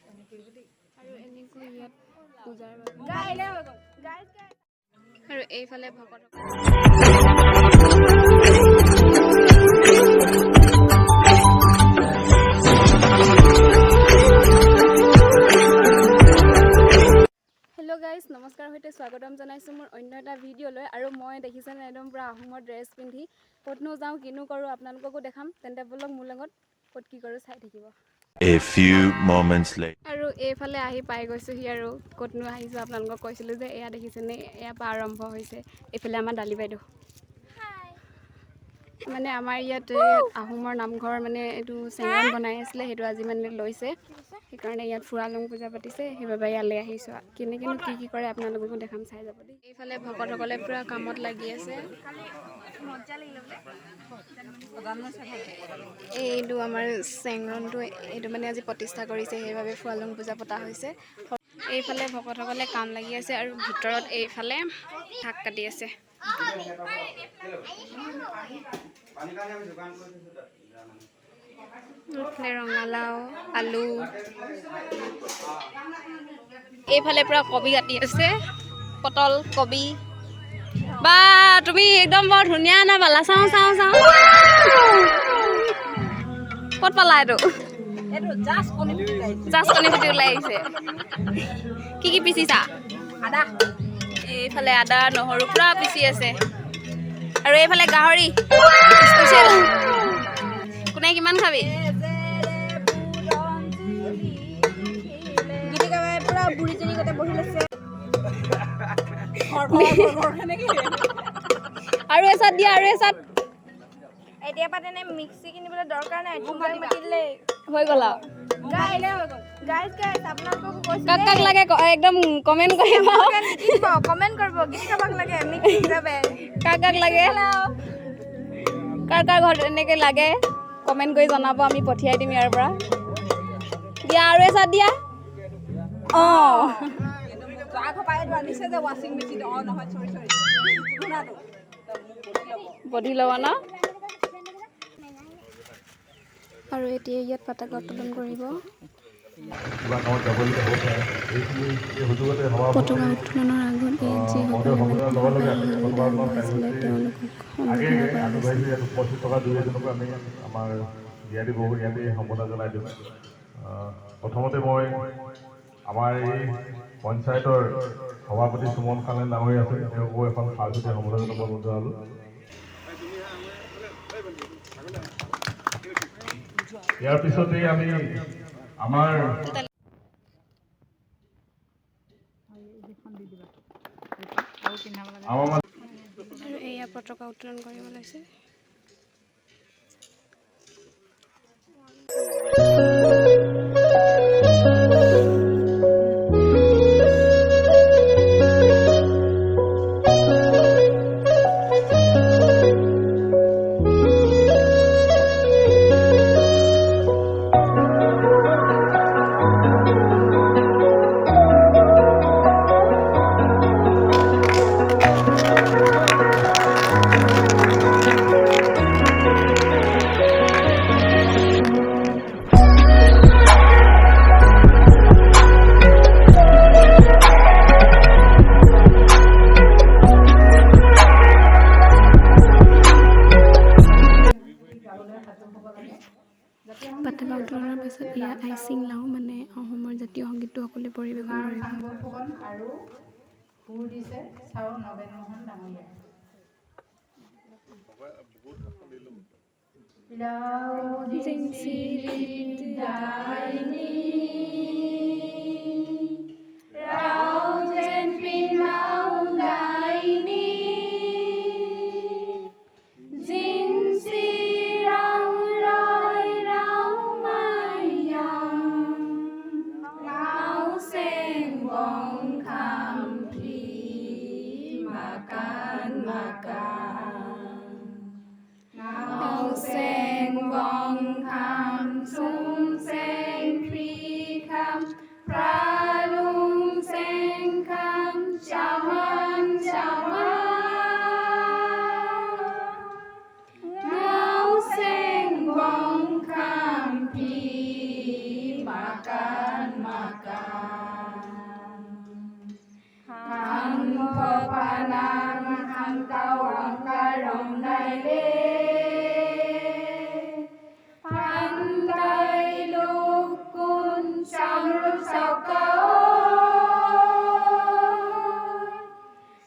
আৰু এনেকৈ ইয়াত পূজাৰ আৰু এইফালে ভকত হেল্ল' গাইজ নমস্কাৰ সৈতে স্বাগতম জনাইছোঁ মোৰ অন্য এটা ভিডিঅ'লৈ আৰু মই দেখিছেনে একদম পূৰা আহোমৰ ড্ৰেছ পিন্ধি ক'তনো যাওঁ কিনো কৰোঁ আপোনালোককো দেখাম তেন্তে ব'লক মোৰ লগত ক'ত কি কৰোঁ চাই থাকিব A few moments later. আৰু এইফালে আহি পাই গৈছোঁহি আৰু ক'তনো আহিছোঁ আপোনালোকক কৈছিলোঁ যে এয়া দেখিছেনে এয়াৰ পৰা আৰম্ভ হৈছে এইফালে আমাৰ দালি বাইদেউ মানে আমাৰ ইয়াত আহোমৰ নামঘৰ মানে এইটো চেঙৰণ বনাই আছিলে সেইটো আজি মানে লৈছে সেইকাৰণে ইয়াত ফুৰালুং পূজা পাতিছে সেইবাবে ইয়ালৈ আহিছোঁ কেনেকৈনো কি কৰে আপোনালোককো দেখাম চাই যাব দেই এইফালে ভকতসকলে পূৰা কামত লাগি আছে এইটো আমাৰ চেঙৰণটো এইটো মানে আজি প্ৰতিষ্ঠা কৰিছে সেইবাবে ফুৰালুং পূজা পতা হৈছে এইফালে ভকতসকলে কাম লাগি আছে আৰু ভিতৰত এইফালে শাক কাটি আছে ৰঙালাও আলু এইফালে পুৰা কবি কাটি আছে পটল কবি বা তুমি একদম বৰ ধুনীয়া না পালা চাওঁ চাওঁ চাওঁ ক'ত পালা এইটো জাষ্ট কণী ফুটি ওলাই আহিছে কি কি পিচিছা আদা এইফালে আদা নহৰু পুৰা পিচি আছে আৰু এইফালে গাহৰি স্পেচিয়েল কোনে কিমান খাবি বুঢ়ীজনী গোটেই বহি লৈছে আৰু এচাত দিয়া আৰু এচাত এতিয়া পৰা তেনে মিক্সি কিনিবলৈ দৰকাৰ নাই মাতি দিলে হৈ গ'ল আৰু কাক কাক লাগে একদম কমেণ্ট কৰিব গীত গাব লাগে মিক্সি হিচাপে কাক কাক লাগে কাৰ কাৰ ঘৰত এনেকৈ লাগে কমেণ্ট কৰি জনাব আমি পঠিয়াই দিম ইয়াৰ পৰা দিয়া আৰু এচাত দিয়া অঁ বধি ল'ব ন আৰু এতিয়া ইয়াত পতাকা উত্তোলন কৰিব পতাকা উত্তোলনৰ আগত ইয়াত যিসকলে আগবঢ়াইছিলে তেওঁলোকক প্ৰথমতে মই আমাৰ এই পঞ্চায়তৰ সভাপতি সুমন খানে ডাঙৰীয়া আছে তেওঁকো এখন সাজতে সম্বোধন জনাব জনালোঁ ইয়াৰ পিছতেই আমি আমাৰ আৰু এয়া পতাকা উত্তোলন কৰিব লৈছে পতাকা উত্তোলনৰ পাছত এয়া আইচিং লাও মানে অসমৰ জাতীয় সংগীতটো সকলোৱে পৰিৱেশন หันพอพานังหันเตาอังการมไดเลพันไตลูกกุนชาวรุสาวเกา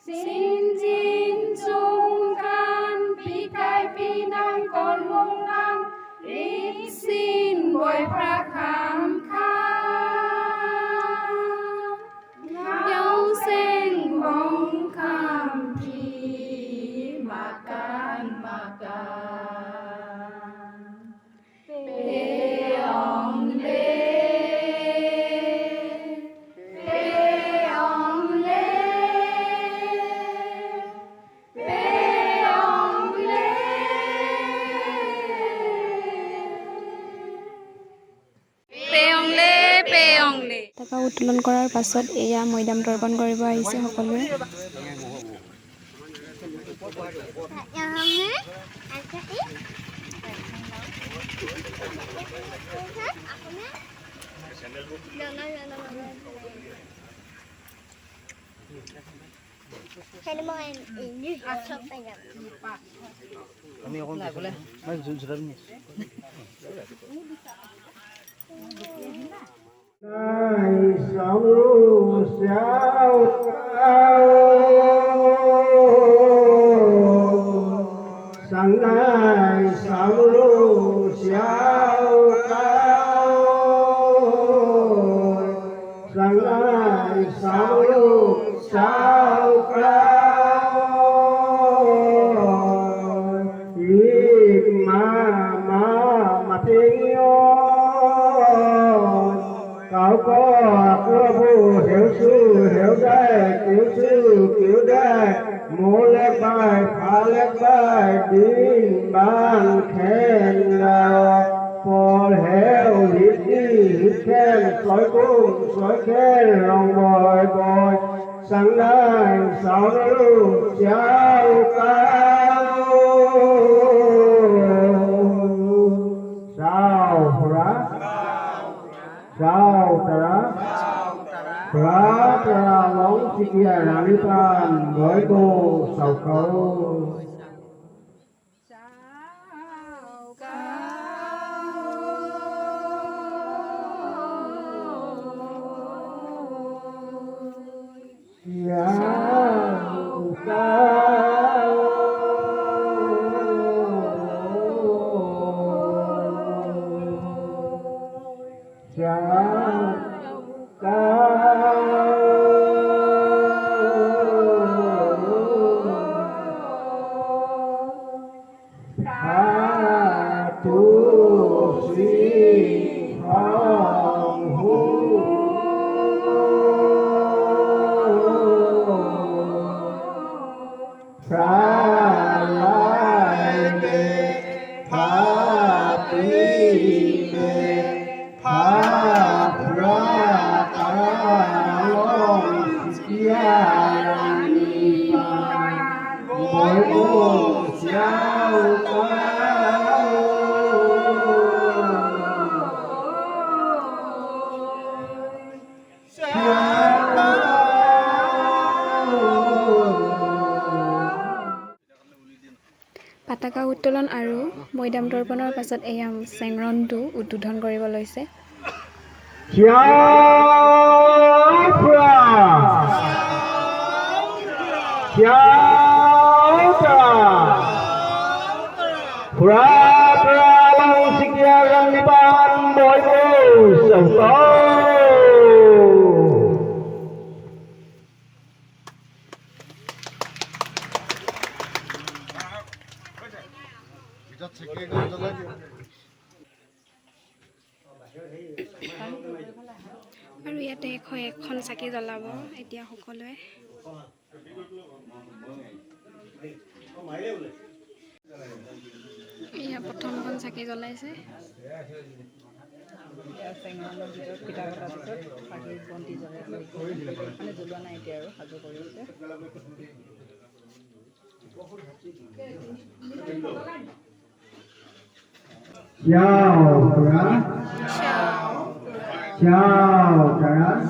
สินจินจุงกันปีกายปีนังก่อนวงนางริบสินบวยพระคำคาเย้าเส้นมองคำพีมาการเปยองเลเปยองเลเปยองเลটকা উত্তোলন কৰাৰ পাছত এয়া মৈদাম তৰ্পণ কৰিব আহিছে সকলোৱে। Nay sóng ru sao cao sáng nay sóng ru sao cao sáng nay sóng ru sao cao ý mà thiên cậu có cơ vô hiểu sư hiểu đây kiểu đây mô lép bài phá lép bài đi ban khen nào phò hiểu hít đi hít khen sói cung sói khen lòng bồi sáng nay sáu lưu cháu cao sao ra sao tara mong sikia ranitan với cô sầu câu পতাকা উত্তোলন আৰু মৈদাম তৰ্পণৰ পাছত এয়া চেংৰণটো উদ্বোধন কৰিব লৈছে। আৰু ইয়াতে এখন চাকি জ্বলাব এতিয়া সকলোৱে। এয়া প্ৰথমখন চাকি জ্বলাইছে। chào trán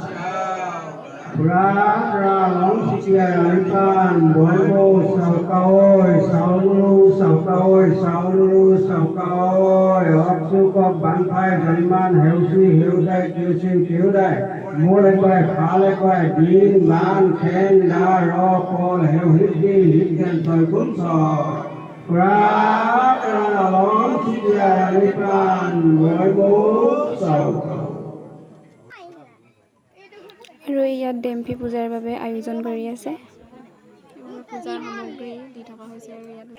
ra lóng xịa rắn can bối mô sầu côi sầu côi ốc su cọc bắn phai rắn man hiểu suy hiểu đây cứu đây mua lên quay phá lên quay đi man khen đá rô cô hiểu hít đi hít khen thời cũng sò ra lóng xịa rắn can bối mô sầu côi আৰু ইয়াত ডেম্ফি পূজাৰ বাবে আয়োজন কৰি আছে পূজাৰ সামগ্ৰী দি থকা হৈছে আৰু ইয়াত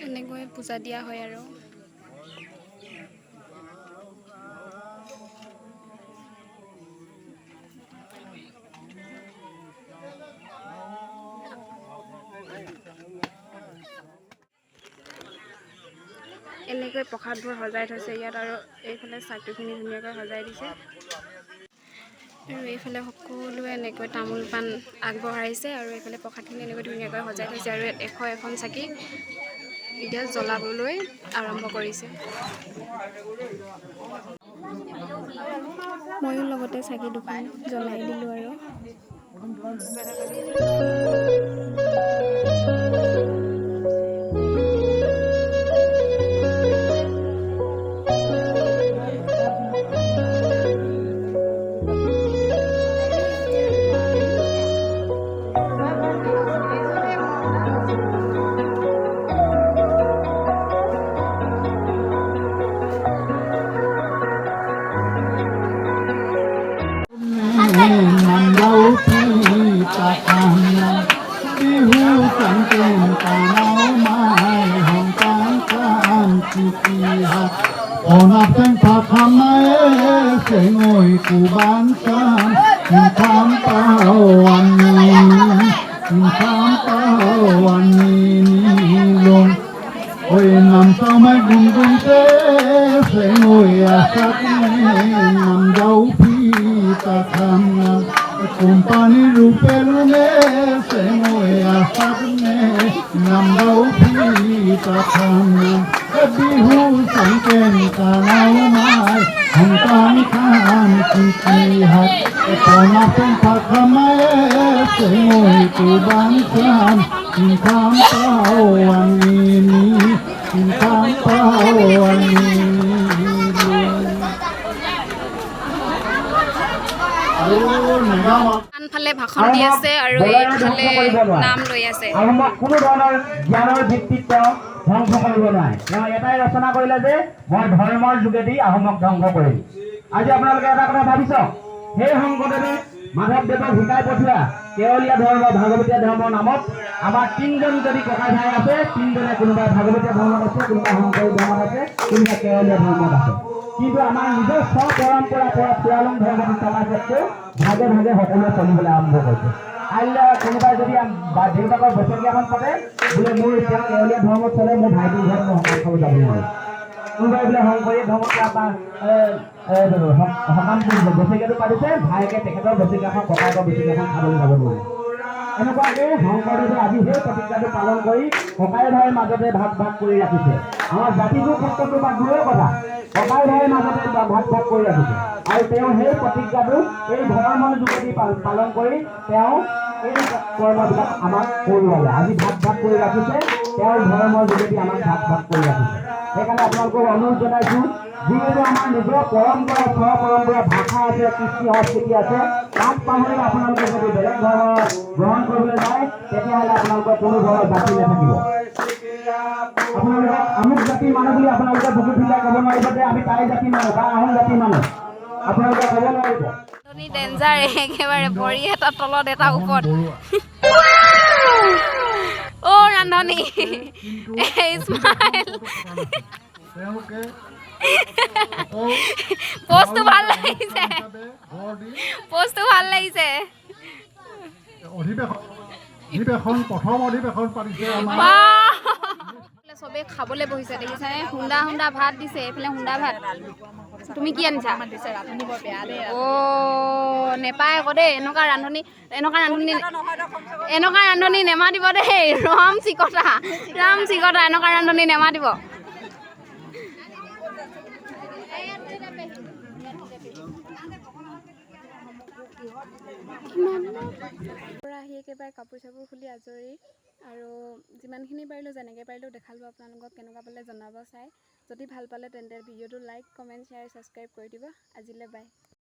এনেকৈ পূজা দিয়া হয় আৰু এনেকৈ প্ৰসাদবোৰ সজাই থৈছে ইয়াত আৰু এইফালে চাকিখিনি ধুনীয়াকৈ সজাই দিছে আৰু এইফালে সকলোৱে এনেকৈ তামোল পাণ আগবঢ়াইছে আৰু এইফালে প্ৰসাদখিনি এনেকৈ ধুনীয়াকৈ সজাই থৈছে আৰু ইয়াত এখন চাকি এতিয়া জ্বলাবলৈ আৰম্ভ কৰিছে ময়ো লগতে চাকি দুখন জ্বলাই দিলোঁ আৰু Kumpani rupe lume sengoya sabne namdau pita khamna bihu sanken kanau mai hangkan khan ki hat kona pen pakhamaye sengoy kuban kan kham pawani kham pawani আনফালে ভাষণ দি আছে আৰু এইফালে নাম লৈ আছে আহোমক কোনো ধৰণৰ জ্ঞানৰ ভিত্তিত তেওঁ ধ্বংস কৰিব নোৱাৰে তেওঁ এটাই ৰচনা কৰিলে যে মই ধৰ্মৰ যোগেদি আহোমক ধ্বংস কৰিম আজি আপোনালোকে এটা কথা ভাবি চাওক সেই শংকৰদেৱে মাধৱদেৱক শিকাই পঠিওৱা কেৱলীয়া ধৰ্ম ভাগৱতীয়া ধৰ্মৰ নামত আমাৰ তিনিজন যদি ককাই ভাই আছে তিনিজনে কোনোবা ভাগৱতীয়া ধৰ্মত আছে কোনোবা শংকৰী ধৰ্মত আছে কোনোবা কেৱলীয়া ধৰ্মত আছে কিন্তু আমাৰ নিজৰ স্বপৰম্পৰা পৰা পুৰালং ধৰ্মটো চলাৰ ক্ষেত্ৰত ভাগে ভাগে সকলোৱে চলিবলৈ আৰম্ভ কৰিছে কাইলৈ কোনোবাই যদি দেউতাকৰ বছৰীয়াখন পাতে বোলে মোৰ এতিয়া কেৱলীয়া ধৰ্মত চলে মোৰ ভাইটিৰ ঘৰত মই সকাম খাব যাব নোৱাৰো কোনোবাই বোলে শংকৰী ধৰ্মত আমাৰ সকাম বছৰীয়াটো পাতিছে ভাইকে তেখেতৰ বছৰীয়াখন ককায়েকৰ বছৰীয়াখন খাবলৈ যাব নোৱাৰে এনেকুৱাকৈ শংকৰদেৱে আজি সেই প্ৰতিজ্ঞাটো পালন কৰি ককাই ভাইৰ মাজতে ভাগ ভাগ কৰি ৰাখিছে আমাৰ জাতিটোৰ ক্ষেত্ৰতো বা দূৰৰ কথা ককাই ভাইৰ মাজতে ভাগ ভাগ কৰি ৰাখিছে আৰু তেওঁ সেই প্ৰতিজ্ঞাটো এই ধৰ্মৰ যোগেদি পালন কৰি তেওঁ এই কৰ্মবিলাক আমাক কৰোৱালে আজি ভাগ ভাগ কৰি ৰাখিছে তেওঁৰ ধৰ্মৰ যোগেদি আমাক ভাগ ভাগ কৰি ৰাখিছে সেইকাৰণে আপোনালোকক অনুৰোধ জনাইছোঁ যিহেতু আমাৰ নিজৰ পৰম্পৰা পৰম্পৰা ভাষা আছে কৃষ্টি সংস্কৃতি আছে তাক পাহৰি আপোনালোকে যদি বেলেগ ধৰণৰ গ্ৰহণ কৰিবলৈ যায় তেতিয়াহ'লে আপোনালোকৰ কোনো ধৰণৰ জাতি নাথাকিব আপোনালোকে আমুক জাতিৰ মানুহ বুলি আপোনালোকে বুকুত পিন্ধাই ক'ব নোৱাৰিব যে আমি তাই জাতিৰ মানুহ বা আহোম জাতিৰ মানুহ আপোনালোকে ক'ব নোৱাৰিব ডেঞ্জাৰ একেবাৰে ভৰি এটা তলত এটা ওপৰত অ' ৰান্ধনী স্মাইল পোষ্টটো ভাল লাগিছে পোষ্টটো ভাল লাগিছে অধিৱেশন প্ৰথম অধিৱেশন পাতিছে আমাৰ চবেই খাবলৈ বহিছে দেখিছানে হুন্দা হুন্দা ভাত দিছে এইফালে হুন্দা ভাত তুমি কি আনিছা অ' নেপায় আকৌ দেই এনেকুৱা ৰান্ধনী নেমাতিব দেই ৰাম চিকতা এনেকুৱা ৰান্ধনী নেমাতিব পৰা আহি একেবাৰে কাপোৰ চাপোৰ খুলি আজৰি আৰু যিমানখিনি পাৰিলোঁ যেনেকৈ পাৰিলোঁ দেখালোঁ আপোনালোকক কেনেকুৱা পালে জনাব চাই যদি ভাল পালে তেন্তে ভিডিঅ'টো লাইক কমেণ্ট শ্বেয়াৰ ছাবস্ক্ৰাইব কৰি দিব আজিলৈ বাই